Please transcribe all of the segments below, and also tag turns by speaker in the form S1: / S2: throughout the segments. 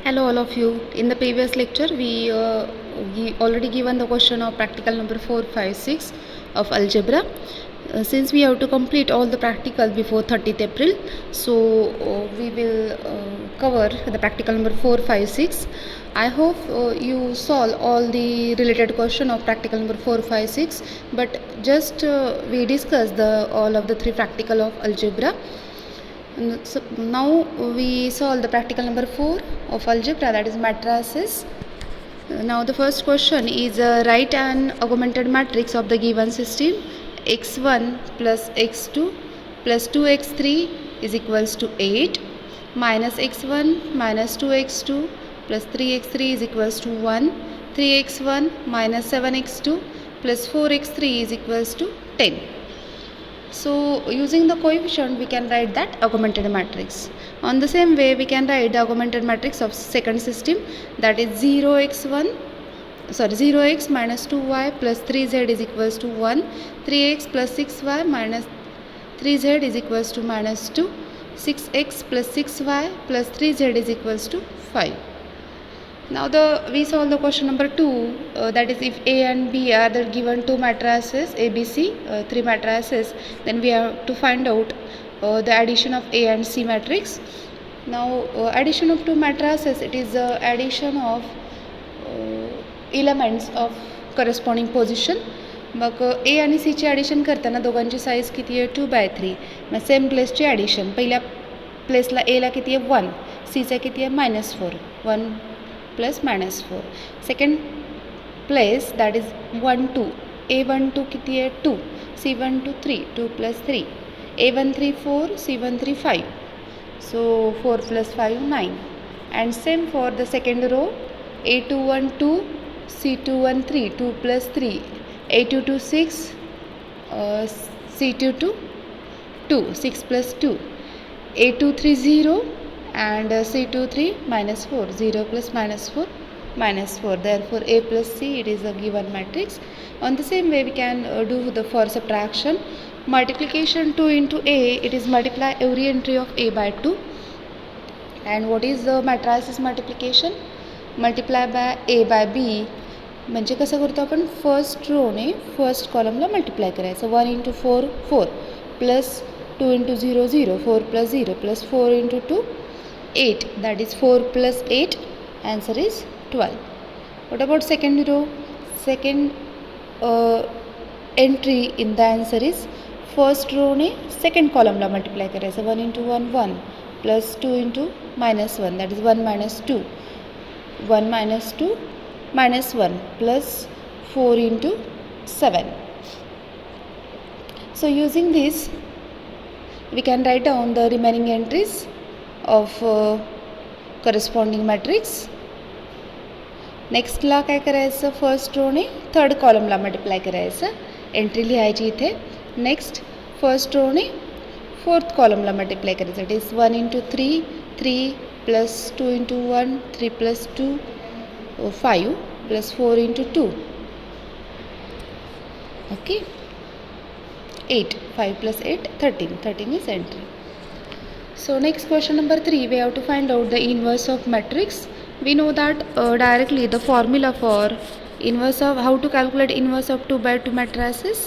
S1: Hello all of you. In the previous lecture we already given the question of practical number 4, 5, 6 of algebra. Since we have to complete all the practical before 30th April, so we will cover the practical number 4, 5, 6. I hope you solve all the related question of practical number 4, 5, 6, but just we discuss all of the three practical of algebra. So now we solve the practical number 4 of algebra, that is matrices. Now the first question is write an augmented matrix of the given system x1 plus x2 plus 2x3 is equals to 8 minus x1 minus 2x2 plus 3x3 is equals to 1, 3x1 minus 7x2 plus 4x3 is equals to 10. So using the coefficient we can write that augmented matrix. On the same way we can write the augmented matrix of second system, that is 0x minus 2y plus 3z is equals to 1, 3x plus 6y minus 3z is equals to minus 2, 6x plus 6y plus 3z is equals to 5. Now we solve the question number 2, that is if A and B are the given two matrices ABC, three matrices, then we have to find out the addition of A and C matrix. Now addition of two matrices, it is the addition of elements of corresponding position. Mug A आणि C ची addition करताना दोघांची size किती आहे 2/3. मग same प्लेसची addition, पहिल्या प्लेसला Aला किती आहे 1, Cचा किती आहे -4, 1 plus minus 4. Second place, that is 1 2, A12 किती आहे 2, C12 3, 2 plus 3, A13 4, C13 5, so 4 plus 5 9. And same for the second row, A21 2, C21 3, 2 plus 3, A22 6, C22 2, 6 plus 2, A23 0 and C23 minus 4, 0 plus minus 4 minus 4. Therefore A plus C, it is a given matrix. On the same way we can do the for subtraction. Multiplication 2 into A, it is multiply every entry of A by 2. And what is the matrices multiplication? Multiply by A by B. म्हणजे कसं करतो आपण, first रोने first कॉलमला multiply करायचं. 1 into 4 4 plus 2 into 0 0, 4 plus 0 plus 4 into 2 8, that is 4 plus 8, answer is 12. What about second row? Second entry in the answer is first row ने second column ला multiply करायचं. 1 into 1 1 plus 2 into minus 1, that is 1 minus 2, 1 minus 2 minus 1 plus 4 into 7. So using this we can write down the remaining entries of corresponding matrix. Next ला काय करायचं, first रोने third कॉलमला multiply करायचं, entry लिहायची इथे. Next first रोने fourth कॉलमला मल्टिप्लाय करायचं. It is 1 into 3 3 plus 2 into 1 3 plus 2 5 plus 4 into 2, okay, 8, 5 plus 8 13, 13 is entry. So next question number 3, we have to find out the inverse of matrix. We know that directly the formula for inverse of, how to calculate inverse of 2/2 matrices.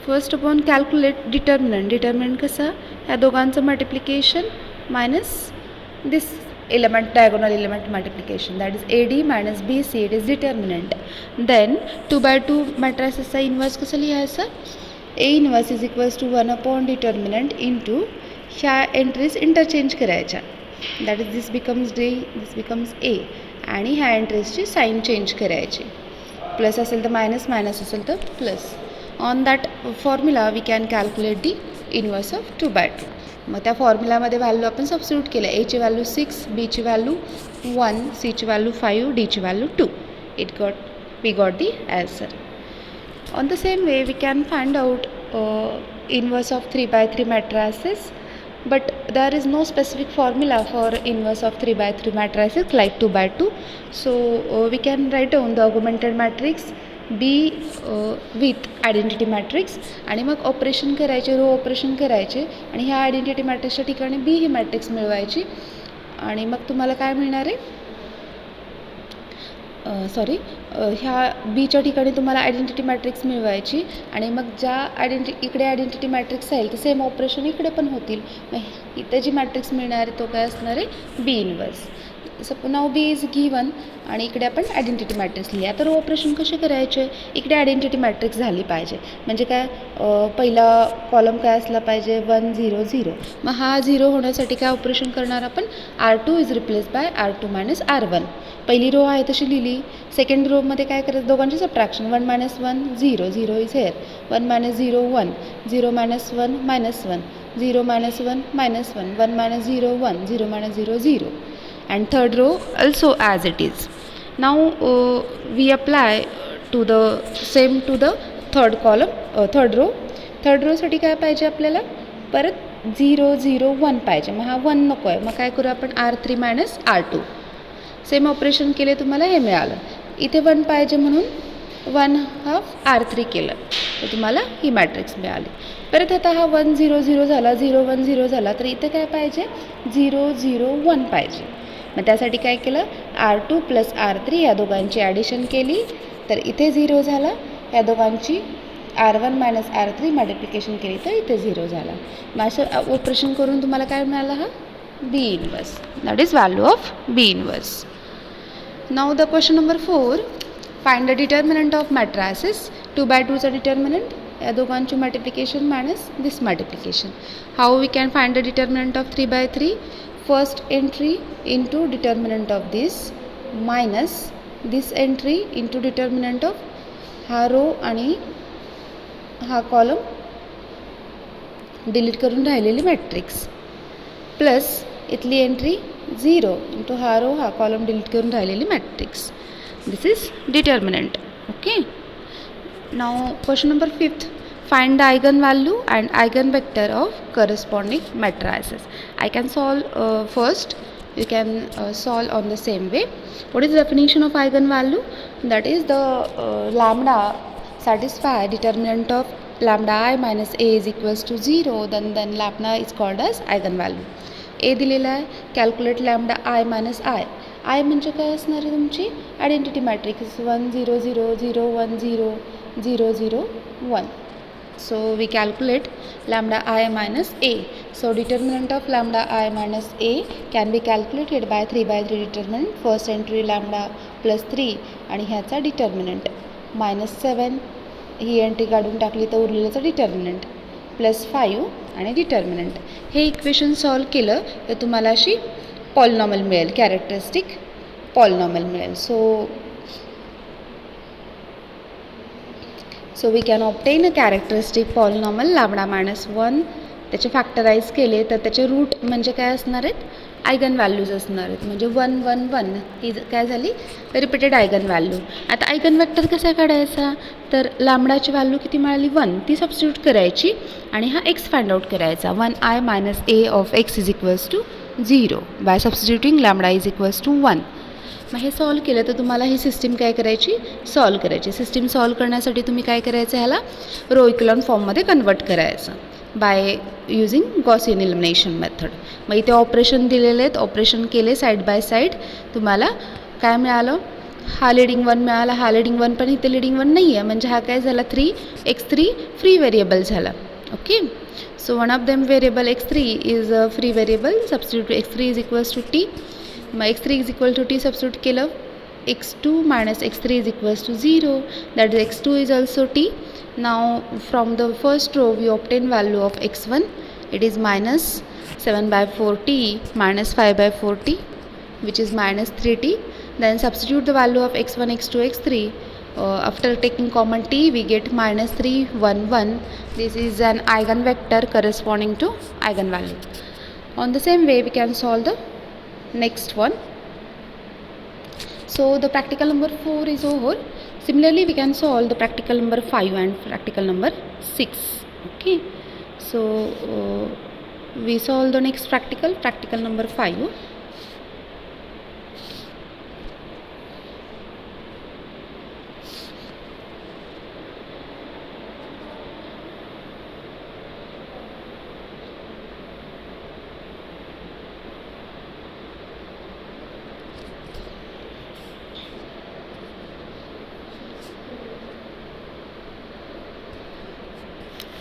S1: First upon calculate determinant. Determinant कसा, ह्या दोघांचं multiplication minus this element, diagonal element multiplication, that is AD minus BC, it is determinant. Then 2/2 matricesचा inverse कसं लिहायचं, A inverse is equals to 1 upon determinant into ह्या entries interchange करायच्या, that is this becomes D, this becomes A, आणि ह्या एंट्रीजची sign change करायची. Plus असेल तर मायनस, मायनस असेल तर plus. On that formula we can calculate the inverse of 2/2. मग त्या फॉर्म्युलामध्ये व्हॅल्यू आपण सबस्टिट्यूट केलं. Aची व्हॅल्यू 6, Bची व्हॅल्यू 1, Cची व्हॅल्यू 5, Dची value 2. We got the answer. On the same way we can find out inverse of 3/3 matrices, but there is no specific formula for inverse of 3/3 matrices like 2/2. So we can write down the augmented matrix B with identity matrix, आणि मग operation करायचे, row operation करायचे, आणि ह्या identity मॅट्रिक्सच्या ठिकाणी B ही matrix मिळवायची, आणि मग तुम्हाला काय मिळणार आहे, सॉरी ह्या बीच्या ठिकाणी तुम्हाला आयडेंटिटी मॅट्रिक्स मिळवायची आणि मग ज्या इकडे आयडेंटिटी मॅट्रिक्स आहे ते सेम ऑपरेशन इकडे पण होतील. मग इथे जी मॅट्रिक्स मिळणार आहे तो काय असणार आहे B inverse. Suppose now B is given आणि इकडे आपण आयडेंटिटी मॅट्रिक्स लिहिली. आता रो ऑपरेशन कसे करायचे, इकडे आयडेंटिटी मॅट्रिक्स झाली पाहिजे. म्हणजे काय पहिला कॉलम काय असला पाहिजे 1 0 0. मग हा 0 होण्यासाठी काय ऑपरेशन करणार आपण R2 is replace by R2 minus R1. पहिली रो आहे तशी लिहिली. सेकंड रोमध्ये काय करायचं दोघांची subtraction 1 - 1 0 0 is hair 1 - 0 1 0 - 1 -1 0 - 1 -1 1 - 0 1 0 - 0 0 and third row also as it is. Now we apply to the same to the third column third row. Third रोसाठी काय पाहिजे आपल्याला परत 0 0 1 पाहिजे. मग हा 1 नको आहे. मग काय करू आपण R3 minus R2. Same operation केले तुम्हाला हे मिळालं. इथे 1 पाहिजे म्हणून 1/2 R3 केलं तर तुम्हाला ही मॅट्रिक्स मिळाली. परत आता हा 1 0 0 झाला 0 1 0 झाला तर इथे काय पाहिजे 0 0 1 पाहिजे. मग त्यासाठी काय केलं R2 प्लस R3 या दोघांची ॲडिशन केली तर इथे 0 झाला. या दोघांची R1 मायनस R3 मल्टिप्लिकेशन केली तर इथे 0 झाला. मग असं ऑपरेशन करून तुम्हाला काय मिळालं हा B inverse. That is value of B inverse. Now the question number 4. Find the determinant of matrices. 2/2 चा डिटर्मिनंट या दोघांची multiplication minus this multiplication. How we can find the determinant of 3/3. First entry into determinant of this minus this entry into determinant of हा row आणि हा column delete करून राहिलेली matrix plus इथली entry 0 into हा row हा column delete करून राहिलेली matrix. This is determinant. Okay. Now question number 5. Find the eigenvalue and eigenvector of corresponding matrices. I can solve first. You can solve on the same way. What is the definition of eigenvalue? That is the lambda satisfy determinant of lambda I minus a is equals to 0. Then lambda is called as eigenvalue. A दिलेला आहे. Calculate lambda I minus I. I म्हणजे काय असणार आहे तुमची identity matrix 1 0 0 0 1 0 0 0 1. So we calculate lambda I minus a. So determinant of lambda I minus a can be calculated by 3/3 determinant. First entry lambda plus 3 आणि ह्याचा determinant -7. ही entry काढून टाकली तर उरलेल्याचा determinant +5 आणि determinant. हे इक्वेशन सॉल्व केलं तर तुम्हाला अशी पॉलिनॉमियल मिळेल, कॅरेक्टरिस्टिक पॉलिनॉमियल मिळेल. So we can obtain a characteristic polynomial lambda minus 1. त्याचे फॅक्टराईज केले तर त्याचे रूट म्हणजे काय असणार आहेत आयगन व्हॅल्यूज असणार आहेत. म्हणजे 1 1 1 ही काय झाली रिपीटेड आयगन व्हॅल्यू. आता आयगन वेक्टर कसा काढायचा तर लॅम्बडाची व्हॅल्यू किती मिळाली 1 ती सबस्टिट्यूट करायची आणि हा x फाइंड आउट करायचा 1i minus a of x is equals to 0 by substituting lambda is equals to 1. मग हे सॉल्व केलं तर तुम्हाला ही सिस्टीम काय करायची सॉल्व करायची. सिस्टीम सॉल्व करण्यासाठी तुम्ही काय करायचं ह्याला रो इक्वेलंट फॉर्ममध्ये कन्वर्ट करायचं by using Gaussian elimination method. मग इथे ऑपरेशन दिलेले आहेत. ऑपरेशन केले साईड बाय साईड तुम्हाला काय मिळालं हा लिडिंग 1 मिळाला. हा लिडिंग 1 पण इथे लिडिंग 1 नाही आहे म्हणजे हा काय झाला 3x3 फ्री व्हेरिएबल झाला. Okay. So one of them variable x3 is a free variable. Substitute x3 is equals to t. मग x3 is equal to t substitute केलं x2 minus x3 is equals to 0. That is x2 is also t. Now from the first row we obtain value of x1. It is minus 7/4t minus 5/4t which is minus 3t. Then substitute the value of x1 x2 x3. After taking common t we get minus 3 1 1. This is an eigenvector corresponding to eigenvalue. On the same way we can solve the next one. So the practical number 4 is over. Similarly we can solve the practical number 5 and practical number 6. Okay. So we solve the next practical number 5.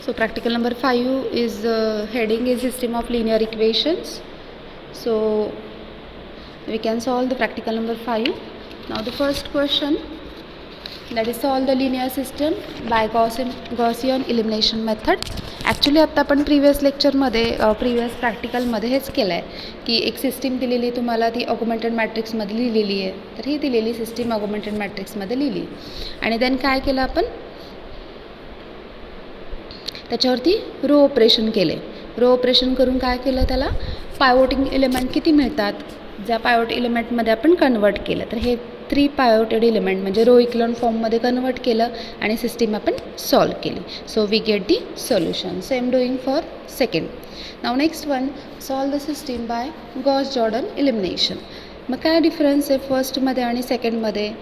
S1: So practical number 5 is heading is system of linear equations. So we can solve the practical number 5. Now the first question, that is solve the linear system by Gaussian elimination method. Actually आत्ता आपण previous लेक्चरमध्ये previous प्रॅक्टिकलमध्ये हेच केलं आहे की एक system दिलेली तुम्हाला ती ऑगमेंटेड मॅट्रिक्समध्ये लिहिलेली आहे. तर ही दिलेली सिस्टीम ऑगमेंटेड मॅट्रिक्समध्ये लिहिली आणि देन काय केलं आपण त्याच्यावरती रो ऑपरेशन केले. रो ऑपरेशन करून काय केलं त्याला पायवोटिंग एलिमेंट किती मिळतात ज्या पायवोट एलिमेंटमध्ये आपण कन्वर्ट केलं. तर हे 3 पायवोटेड एलिमेंट म्हणजे रो इक्वेलन फॉर्ममध्ये कन्वर्ट केलं आणि सिस्टीम आपण सॉल्व केली. So we get the solution. Same doing for second. Now next one solve the system by Gauss Jordan elimination. मग काय डिफरन्स आहे फर्स्टमध्ये आणि सेकंडमध्ये.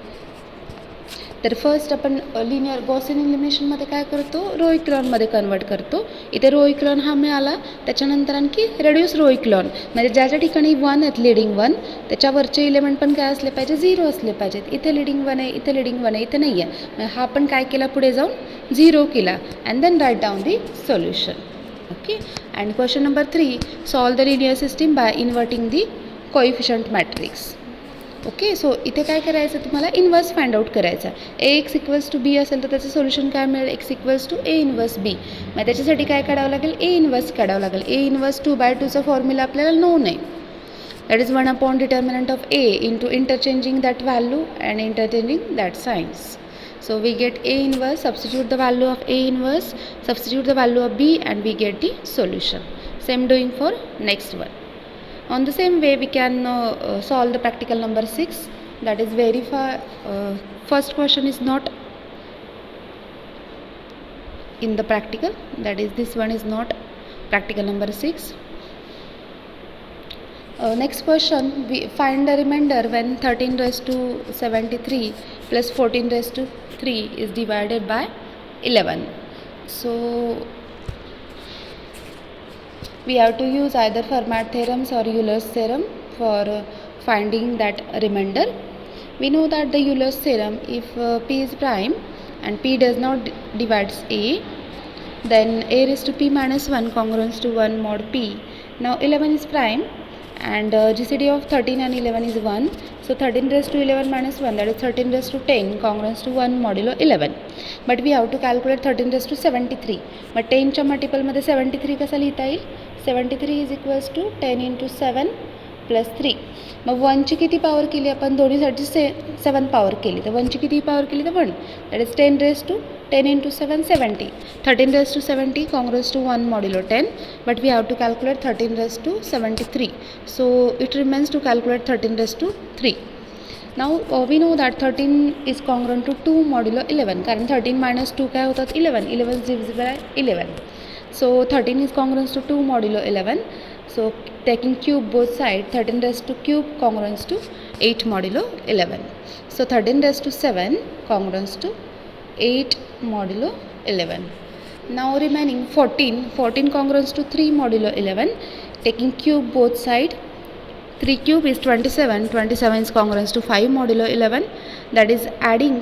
S1: तर फर्स्ट आपण लिनियर गॉसियन एलिमिनेशनमध्ये काय करतो रो इक्वेलॉनमध्ये कन्वर्ट करतो. इथे रो इक्वेलॉन हा मिळाला त्याच्यानंतर आणखी रेड्यूस रो इक्वेलॉन म्हणजे ज्या ठिकाणी 1 आहेत लिडिंग 1 त्याच्यावरचे एलिमेंट पण काय असले पाहिजे 0 असले पाहिजेत. इथे लिडिंग 1 आहे इथे लिडिंग 1 आहे इथे नाही आहे. हा पण काय केला पुढे जाऊन 0 केला and then write down the solution. Okay. And question number 3 solve the linear system by inverting the coefficient matrix. Okay. So इथे काय करायचं तुम्हाला इन्व्हर्स फाइंड आउट करायचा. Ax इक्वल्स टू बी असेल तर त्याचं सोल्युशन काय मिळेल x equals to A inverse B. मग त्याच्यासाठी काय काढावं लागेल A इन्व्हर्स काढावं लागेल. A इन्व्हर्स 2/2चा फॉर्म्युला आपल्याला नोन आहे. That is 1 upon determinant of A into interchanging that value and interchanging that signs. So we get A inverse, substitute the value of A inverse, substitute the value of B and we get the solution. Same doing for next one. On the same way we can solve the practical number 6, that is very far. First question is not in the practical, that is this one is not practical number 6. Next question, we find the remainder when 13 raised to 73 plus 14 raised to 3 is divided by 11. So we have to use either Fermat theorems or Euler's theorem for finding that remainder. We know that the Euler's theorem, if P is prime and P does not divides A, then A raised to P minus 1 congruent to 1 mod P. Now 11 is prime and GCD of 13 and 11 is 1. So 13 raised to 11 minus 1, that is 13 raised to 10 congruent to 1 modulo 11. But we have to calculate 13 raised to 73. But 10 च्या मल्टिपलमध्ये 73 कसा लिहिता येईल. 73 is equals to 10 into 7 plus 3. मग 1 ची किती power केली आपण दोन्हीसाठी 7 power केली. तर 1 ची किती पॉवर केली तर 1. That is 10 raised to 10 into 7 70. 13 raised to 70 congruent to 1 modulo 10. But we have to calculate 13 raised to 73. So it remains to calculate 13 raised to 3. Now we know that 13 is congruent to 2 modulo 11 कारण 13 minus 2 काय होतात 11. 11 is divisible by 11. So 13 is congruent to 2 modulo 11. So taking cube both sides, 13 raised to cube congruent to 8 modulo 11. So 13 raised to 7 congruent to 8 modulo 11. Now remaining 14 congruent to 3 modulo 11. Taking cube both sides, 3 cube is 27. 27 is congruent to 5 modulo 11. That is adding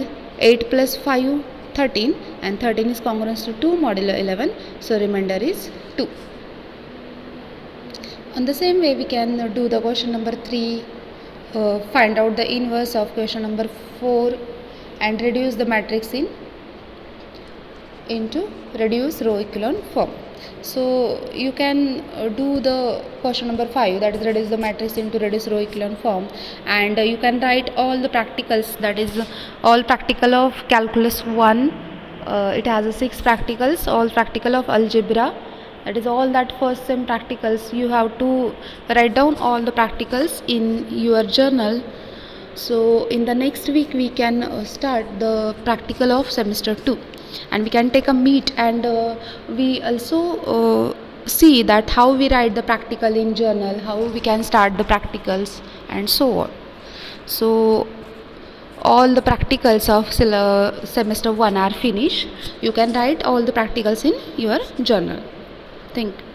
S1: 8 plus 5 13 and 13 is congruent to 2 modulo 11. So remainder is 2. On the same way we can do the question number 3, find out the inverse of question number 4 and reduce the matrix into reduce row echelon form. So you can do the question number 5, that is reduce the matrix into reduce row echelon form, and you can write all the practicals, that is all practical of calculus 1. It has 6 practicals, all practical of algebra, that is all that first sem practicals. You have to write down all the practicals in your journal. So in the next week we can start the practical of semester 2 and we can take a meet and we also see that how we write the practical in journal, how we can start the practicals and so on. So all the practicals of semester 1 are finished. You can write all the practicals in your journal. Thank you.